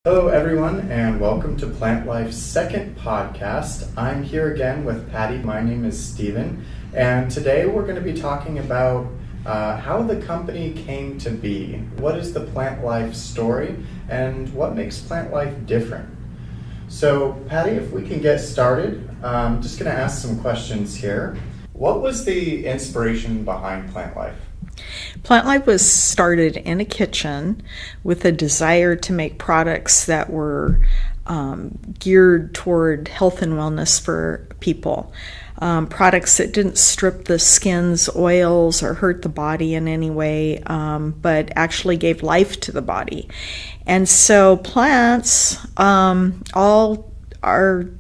Hello everyone and welcome to Plantlife's second podcast. I'm here again with Patty. My name is Steven and today we're going to be talking about how the company came to be. What is the Plantlife story and what makes Plantlife different? So Patty, if we can get started, I'm just going to ask some questions here. What was the inspiration behind Plantlife? Plantlife was started in a kitchen with a desire to make products that were geared toward health and wellness for people. Products that didn't strip the skin's oils or hurt the body in any way, but actually gave life to the body. And so plants all are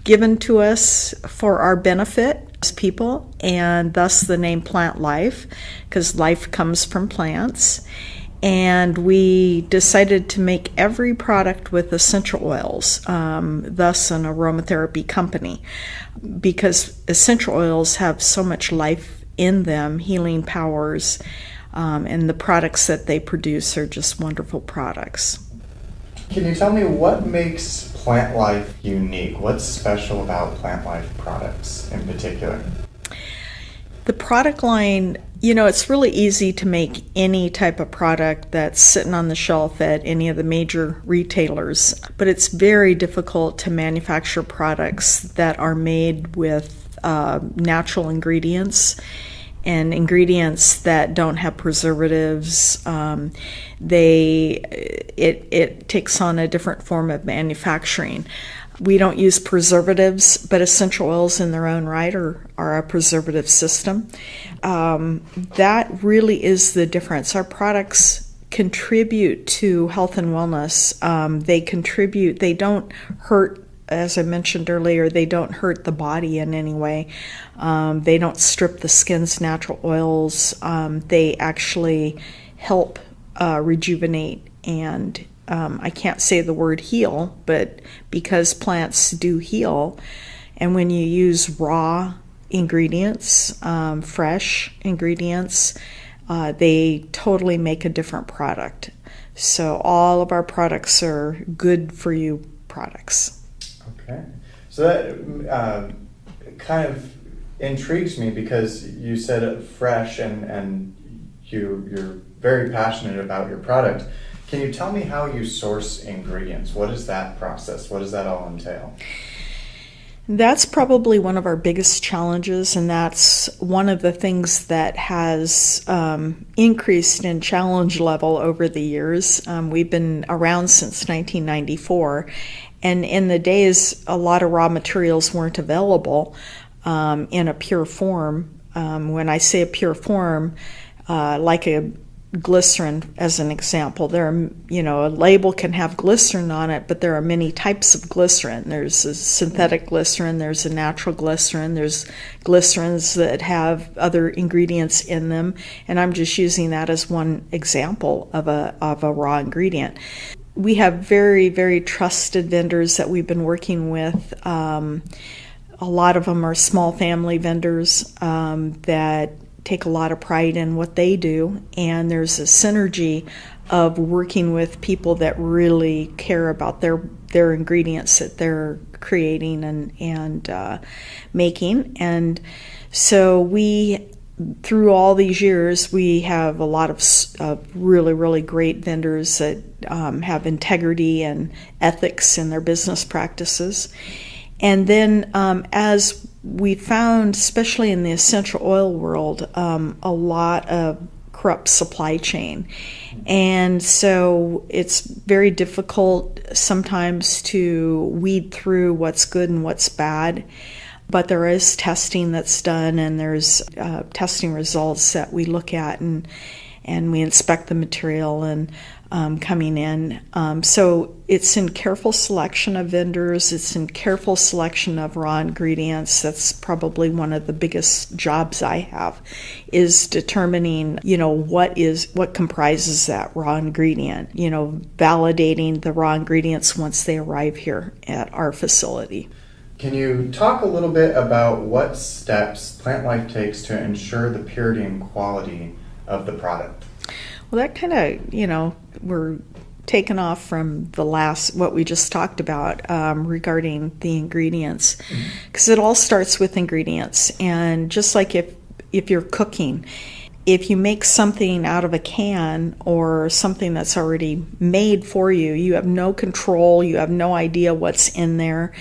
given to us for our benefit as people, and thus the name Plantlife, because life comes from plants. And we decided to make every product with essential oils, thus an aromatherapy company, because essential oils have so much life in them, healing powers, and the products that they produce are just wonderful products. Can you tell me what makes Plantlife unique? What's special about Plantlife products in particular? The product line, it's really easy to make any type of product that's sitting on the shelf at any of the major retailers, but it's very difficult to manufacture products that are made with natural ingredients and ingredients that don't have preservatives. It takes on a different form of manufacturing. We don't use preservatives, but essential oils in their own right are a preservative system. That really is the difference. Our products contribute to health and wellness. They don't hurt. As I mentioned earlier, they don't hurt the body in any way. They don't strip the skin's natural oils. They actually help rejuvenate and I can't say the word heal, but because plants do heal, and when you use raw ingredients, fresh ingredients, they totally make a different product. So all of our products are good for you products. Okay, so that kind of intrigues me because you said fresh and you're very passionate about your product. Can you tell me how you source ingredients? What is that process? What does that all entail? That's probably one of our biggest challenges, and that's one of the things that has increased in challenge level over the years. We've been around since 1994, and in the days, a lot of raw materials weren't available in a pure form. When I say a pure form, like a glycerin as an example, there are, a label can have glycerin on it, but there are many types of glycerin. There's a synthetic glycerin, there's a natural glycerin, there's glycerins that have other ingredients in them, and I'm just using that as one example of a raw ingredient. We have very, very trusted vendors that we've been working with. A lot of them are small family vendors that take a lot of pride in what they do, and there's a synergy of working with people that really care about their ingredients that they're creating and making. And so through all these years, we have a lot of really, really great vendors that have integrity and ethics in their business practices. And then as we found, especially in the essential oil world, a lot of corrupt supply chain. And so it's very difficult sometimes to weed through what's good and what's bad. But there is testing that's done, and there's testing results that we look at, and we inspect the material and coming in. So it's in careful selection of vendors. It's in careful selection of raw ingredients. That's probably one of the biggest jobs I have, is determining, what comprises that raw ingredient, validating the raw ingredients once they arrive here at our facility. Can you talk a little bit about what steps Plantlife takes to ensure the purity and quality of the product? Well, that kind of, we're taken off from the last, what we just talked about regarding the ingredients, because it all starts with ingredients. And just like if you're cooking, if you make something out of a can or something that's already made for you, you have no control, you have no idea what's in there,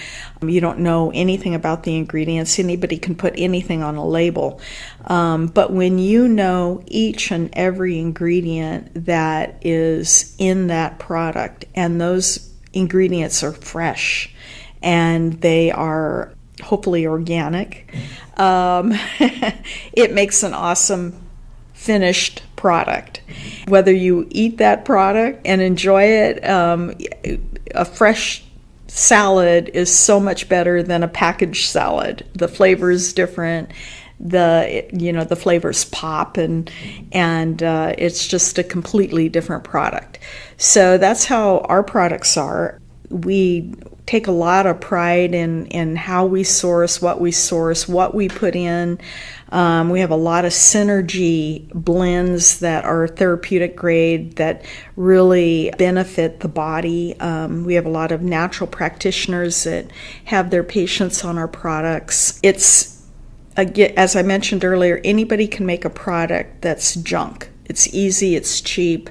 you don't know anything about the ingredients. Anybody can put anything on a label. But when you know each and every ingredient that is in that product, and those ingredients are fresh and they are hopefully organic, it makes an awesome finished product. Whether you eat that product and enjoy it, a fresh salad is so much better than a packaged salad. The flavor is different. The flavors pop, and it's just a completely different product. So that's how our products are. We take a lot of pride in how we source, what we put in. We have a lot of synergy blends that are therapeutic grade that really benefit the body. We have a lot of natural practitioners that have their patients on our products. It's, as I mentioned earlier, anybody can make a product that's junk. It's easy, it's cheap.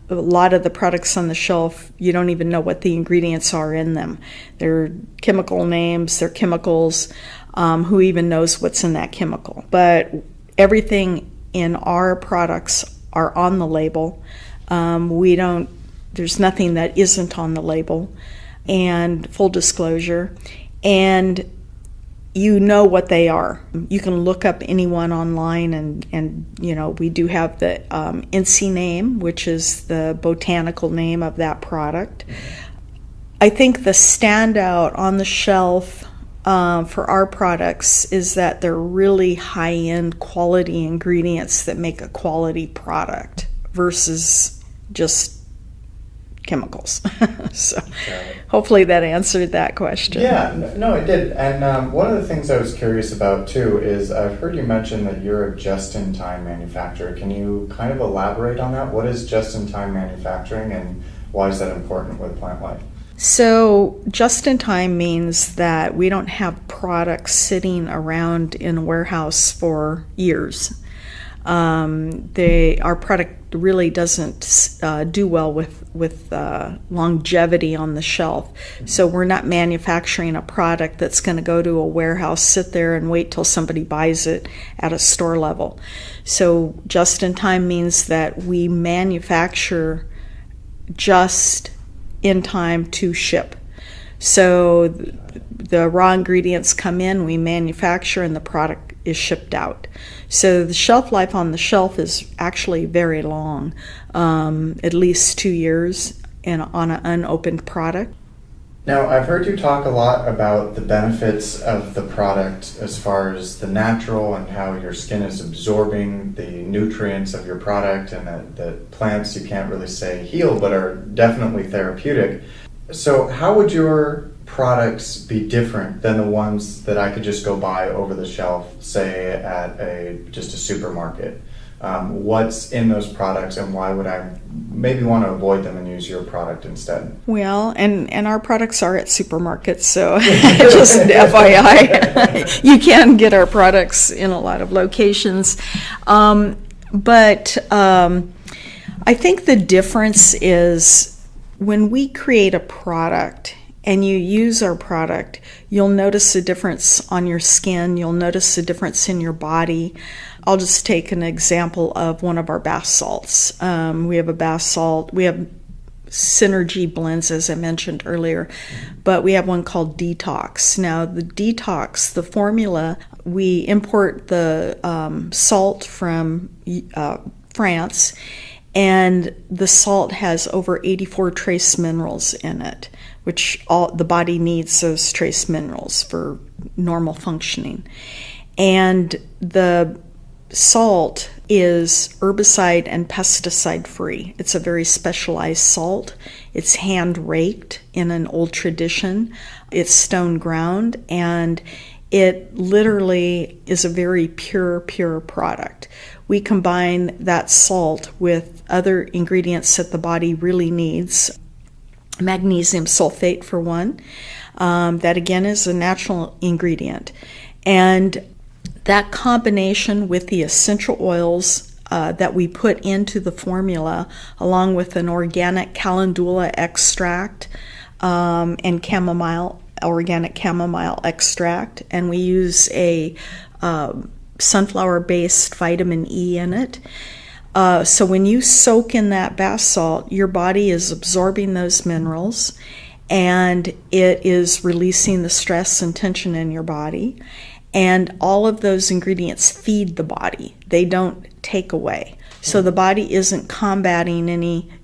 A lot of the products on the shelf, you don't even know what the ingredients are in them. They're chemical names, they're chemicals. Who even knows what's in that chemical? But everything in our products are on the label. There's nothing that isn't on the label, and full disclosure. And you know what they are. You can look up anyone online, and we do have the NC name, which is the botanical name of that product. I think the standout on the shelf for our products is that they're really high-end quality ingredients that make a quality product versus just chemicals. So hopefully that answered that question. Yeah, no, it did. And one of the things I was curious about too is I've heard you mention that you're a just-in-time manufacturer. Can you kind of elaborate on that? What is just-in-time manufacturing, and why is that important with Plantlife? So just-in-time means that we don't have products sitting around in a warehouse for years. Our product really doesn't do well with longevity on the shelf. So we're not manufacturing a product that's going to go to a warehouse, sit there, and wait till somebody buys it at a store level. So just-in-time means that we manufacture just in time to ship. So the raw ingredients come in, we manufacture, and the product is shipped out. So the shelf life on the shelf is actually very long, at least 2 years on an unopened product. Now, I've heard you talk a lot about the benefits of the product as far as the natural and how your skin is absorbing the nutrients of your product, and that plants you can't really say heal, but are definitely therapeutic. So how would your products be different than the ones that I could just go buy over the shelf, say at just a supermarket? What's in those products, and why would I maybe want to avoid them and use your product instead? Well, and our products are at supermarkets, so just FYI, you can get our products in a lot of locations. But I think the difference is when we create a product and you use our product, you'll notice a difference on your skin, you'll notice a difference in your body. I'll just take an example of one of our bath salts. We have a bath salt, we have synergy blends, as I mentioned earlier, but we have one called Detox. Now the Detox, the formula, we import the salt from France, and the salt has over 84 trace minerals in it, which the body needs those trace minerals for normal functioning. And the salt is herbicide and pesticide free. It's a very specialized salt. It's hand raked in an old tradition. It's stone ground, and it literally is a very pure product. We combine that salt with other ingredients that the body really needs. Magnesium sulfate, for one. That again is a natural ingredient. And that combination with the essential oils that we put into the formula, along with an organic calendula extract and organic chamomile extract, and we use a sunflower-based vitamin E in it. So when you soak in that bath salt, your body is absorbing those minerals, and it is releasing the stress and tension in your body. And all of those ingredients feed the body. They don't take away. So the body isn't combating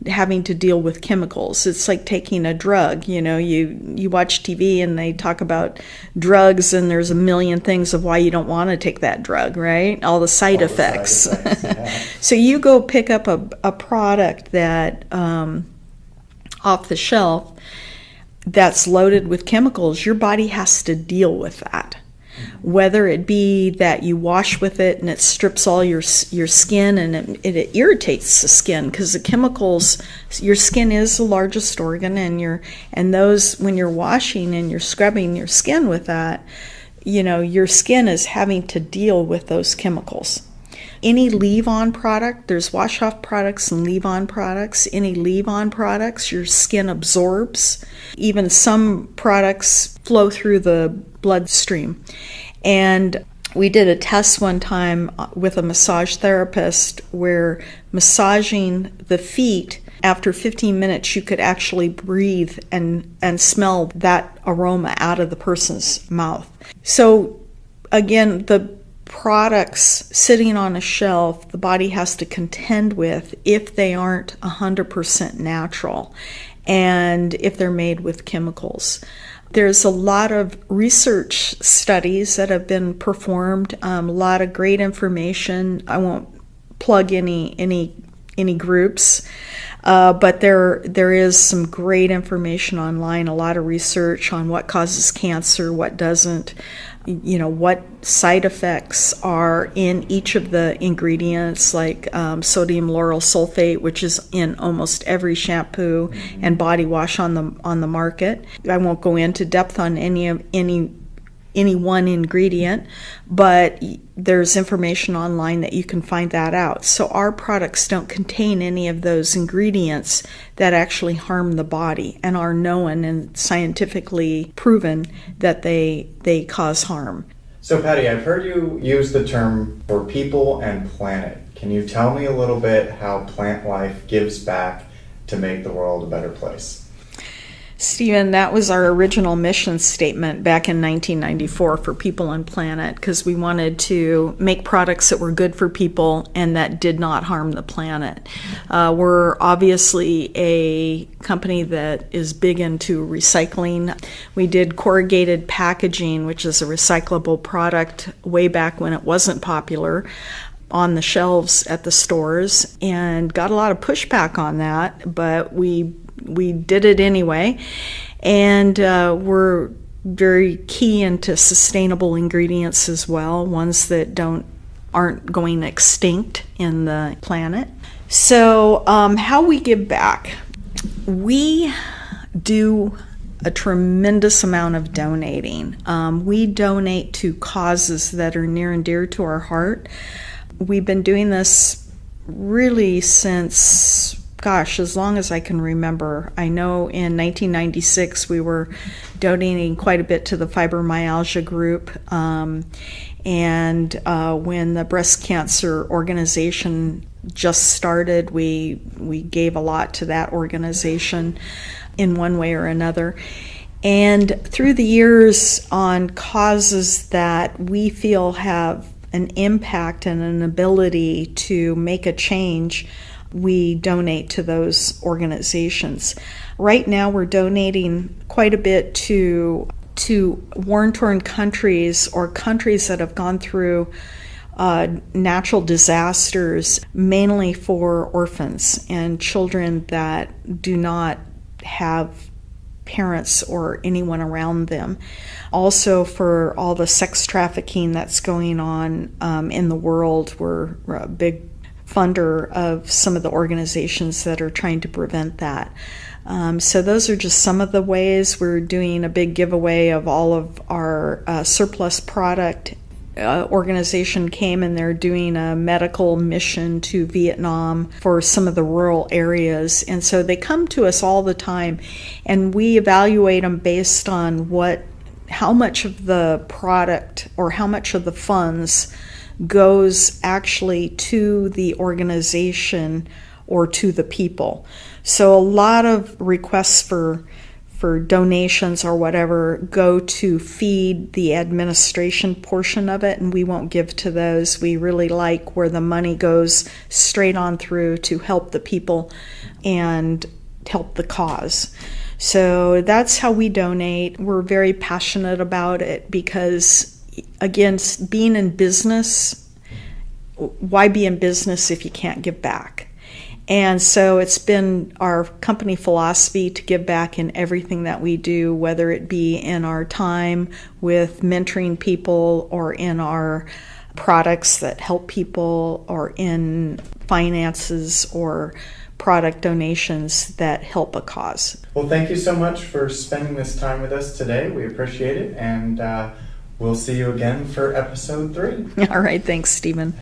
having to deal with chemicals. It's like taking a drug. You watch TV and they talk about drugs, and there's a million things of why you don't want to take that drug, right? All the side effects. Yeah. So you go pick up a product that off the shelf that's loaded with chemicals. Your body has to deal with that. Whether it be that you wash with it and it strips all your skin and it irritates the skin, because the chemicals, your skin is the largest organ, and those, when you're washing and you're scrubbing your skin with that, your skin is having to deal with those chemicals. Any leave-on product, there's wash-off products and leave-on products. Any leave-on products, your skin absorbs. Even some products flow through the bloodstream. And we did a test one time with a massage therapist where massaging the feet, after 15 minutes, you could actually breathe and smell that aroma out of the person's mouth. So again, the products sitting on a shelf, the body has to contend with if they aren't 100% natural and if they're made with chemicals. There's a lot of research studies that have been performed, a lot of great information. I won't plug any groups, but there is some great information online, a lot of research on what causes cancer, what doesn't, what side effects are in each of the ingredients, like sodium lauryl sulfate, which is in almost every shampoo and body wash on the market. I won't go into depth on any one ingredient, but there's information online that you can find that out. So our products don't contain any of those ingredients that actually harm the body and are known and scientifically proven that they cause harm. So Patty, I've heard you use the term for people and planet. Can you tell me a little bit how Plantlife gives back to make the world a better place? Stephen, that was our original mission statement back in 1994 for People and Planet, because we wanted to make products that were good for people and that did not harm the planet. We're obviously a company that is big into recycling. We did corrugated packaging, which is a recyclable product way back when it wasn't popular, on the shelves at the stores, and got a lot of pushback on that, but we did it anyway. And we're very key into sustainable ingredients as well, ones that aren't going extinct in the planet. So how we give back. We do a tremendous amount of donating. We donate to causes that are near and dear to our heart. We've been doing this really since, as long as I can remember. I know in 1996 we were donating quite a bit to the fibromyalgia group, and when the breast cancer organization just started, we gave a lot to that organization in one way or another. And through the years, on causes that we feel have an impact and an ability to make a change, we donate to those organizations. Right now we're donating quite a bit to war-torn countries, or countries that have gone through natural disasters, mainly for orphans and children that do not have parents or anyone around them. Also, for all the sex trafficking that's going on in the world, we're a big funder of some of the organizations that are trying to prevent that. So those are just some of the ways. We're doing a big giveaway of all of our surplus product. Organization came and they're doing a medical mission to Vietnam for some of the rural areas, and so they come to us all the time, and we evaluate them based on how much of the product or how much of the funds goes actually to the organization or to the people. So a lot of requests for donations or whatever go to feed the administration portion of it, and we won't give to those. We really like where the money goes straight on through to help the people and help the cause. So that's how we donate. We're very passionate about it because, again, being in business, why be in business if you can't give back? And so it's been our company philosophy to give back in everything that we do, whether it be in our time with mentoring people or in our products that help people or in finances or product donations that help a cause. Well, thank you so much for spending this time with us today. We appreciate it, and we'll see you again for episode 3. All right, thanks, Stephen.